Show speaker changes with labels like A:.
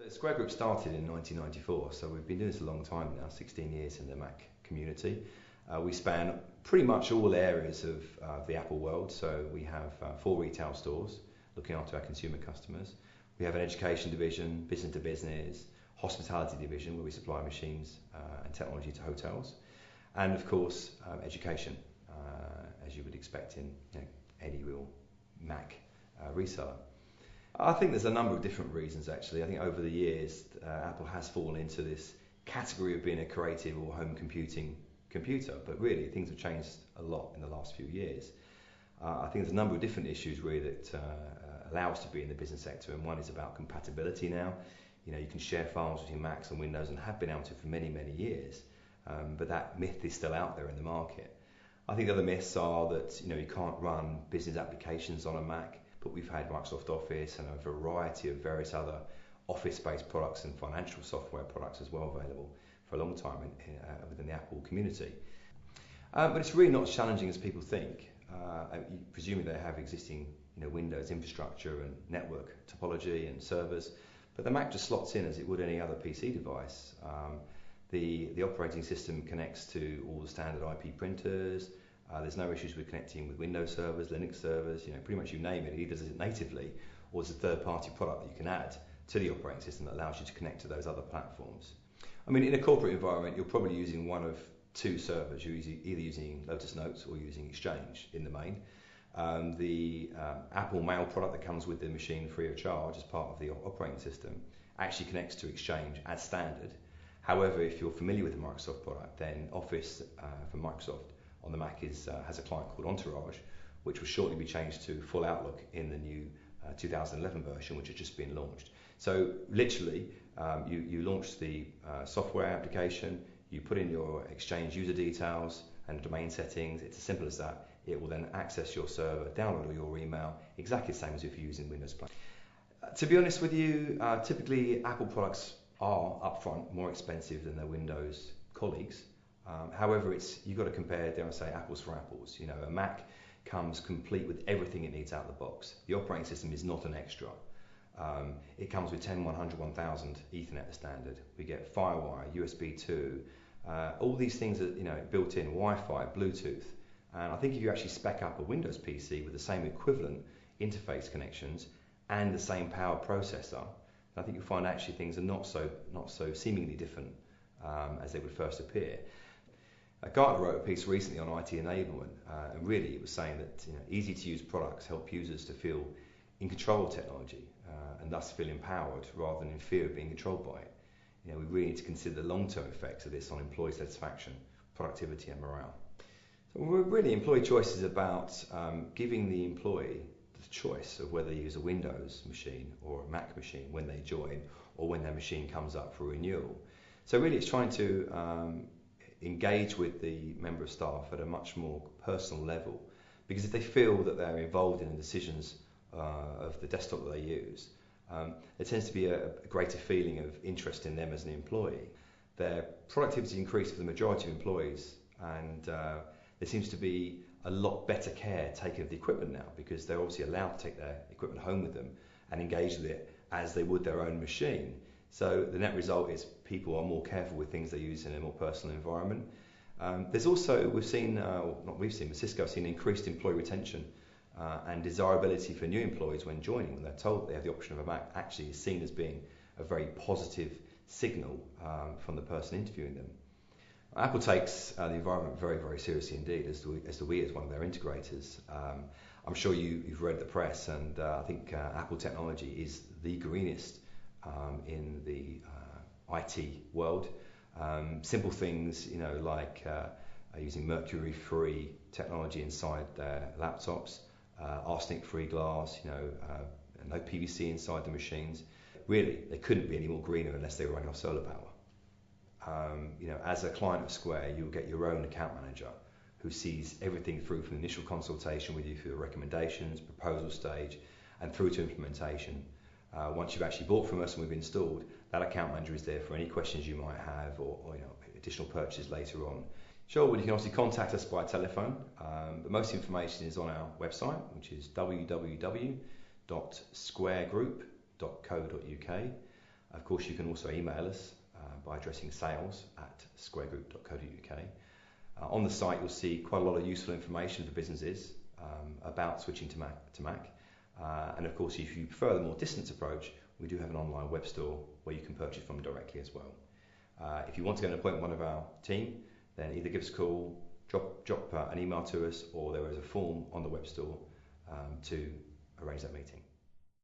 A: Square Group started in 1994, so we've been doing this a long time now, 16 years in the Mac community. We span pretty much all areas of the Apple world, so we have 4 retail stores looking after our consumer customers. We have an education division, business to business, hospitality division where we supply machines and technology to hotels, and of course education, as you would expect in any real Mac reseller. I think there's a number of different reasons actually. I think over the years Apple has fallen into this category of being a creative or home computing computer, but really things have changed a lot in the last few years. I think there's a number of different issues really that allow us to be in the business sector, and one is about compatibility now. You can share files between Macs and Windows and have been able to for many, many years, but that myth is still out there in the market. I think the other myths are that you can't run business applications on a Mac, but we've had Microsoft Office and a variety of various other Office-based products and financial software products as well available for a long time within the Apple community. But it's really not as challenging as people think. Presumably they have existing Windows infrastructure and network topology and servers, but the Mac just slots in as it would any other PC device. The operating system connects to all the standard IP printers. There's no issues with connecting with Windows servers, Linux servers, pretty much you name it. It either does it natively or it's a third-party product that you can add to the operating system that allows you to connect to those other platforms. I mean, in a corporate environment, you're probably using one of 2 servers. You're either using Lotus Notes or using Exchange in the main. The Apple Mail product that comes with the machine free of charge as part of the operating system actually connects to Exchange as standard. However, if you're familiar with the Microsoft product, then Office from Microsoft on the Mac has a client called Entourage, which will shortly be changed to full Outlook in the new 2011 version, which has just been launched. So literally, you launch the software application, you put in your Exchange user details and domain settings. It's as simple as that. It will then access your server, download all your email, exactly the same as if you're using Windows Plus. To be honest with you, typically Apple products are upfront more expensive than their Windows colleagues. However, you've got to compare, dare I say, apples for apples. A Mac comes complete with everything it needs out of the box. The operating system is not an extra. It comes with 10, 100, 1000 Ethernet standard. We get FireWire, USB 2, all these things that built in, Wi-Fi, Bluetooth. And I think if you actually spec up a Windows PC with the same equivalent interface connections and the same power processor, I think you'll find actually things are not so seemingly different as they would first appear. Gartner wrote a piece recently on IT enablement, and really it was saying that easy to use products help users to feel in control of technology and thus feel empowered rather than in fear of being controlled by it. We really need to consider the long-term effects of this on employee satisfaction, productivity and morale. So really employee choice is about giving the employee the choice of whether they use a Windows machine or a Mac machine when they join or when their machine comes up for renewal. So really it's trying to engage with the member of staff at a much more personal level, because if they feel that they're involved in the decisions of the desktop that they use, there tends to be a greater feeling of interest in them as an employee. Their productivity increased for the majority of employees, and there seems to be a lot better care taken of the equipment now, because they're obviously allowed to take their equipment home with them and engage with it as they would their own machine. So the net result is people are more careful with things they use in a more personal environment. There's also, but Cisco's seen increased employee retention and desirability for new employees when joining, when they're told they have the option of a Mac, actually is seen as being a very positive signal from the person interviewing them. Apple takes the environment very, very seriously indeed, as do we as one of their integrators. I'm sure you've read the press, and I think Apple technology is the greenest in the IT world. Simple things, like using mercury-free technology inside their laptops, arsenic-free glass, no PVC inside the machines. Really, they couldn't be any more greener unless they were running off solar power. As a client of Square, you'll get your own account manager who sees everything through from the initial consultation with you through the recommendations, proposal stage, and through to implementation. Once you've actually bought from us and we've installed, that account manager is there for any questions you might have or additional purchases later on. Sure, well, you can obviously contact us by telephone, but most information is on our website, which is www.squaregroup.co.uk. Of course, you can also email us by addressing sales@squaregroup.co.uk. On the site, you'll see quite a lot of useful information for businesses about switching to Mac. And of course, if you prefer the more distance approach, we do have an online web store where you can purchase from directly as well. If you want to get an appointment with one of our team, then either give us a call, drop an email to us, or there is a form on the web store to arrange that meeting.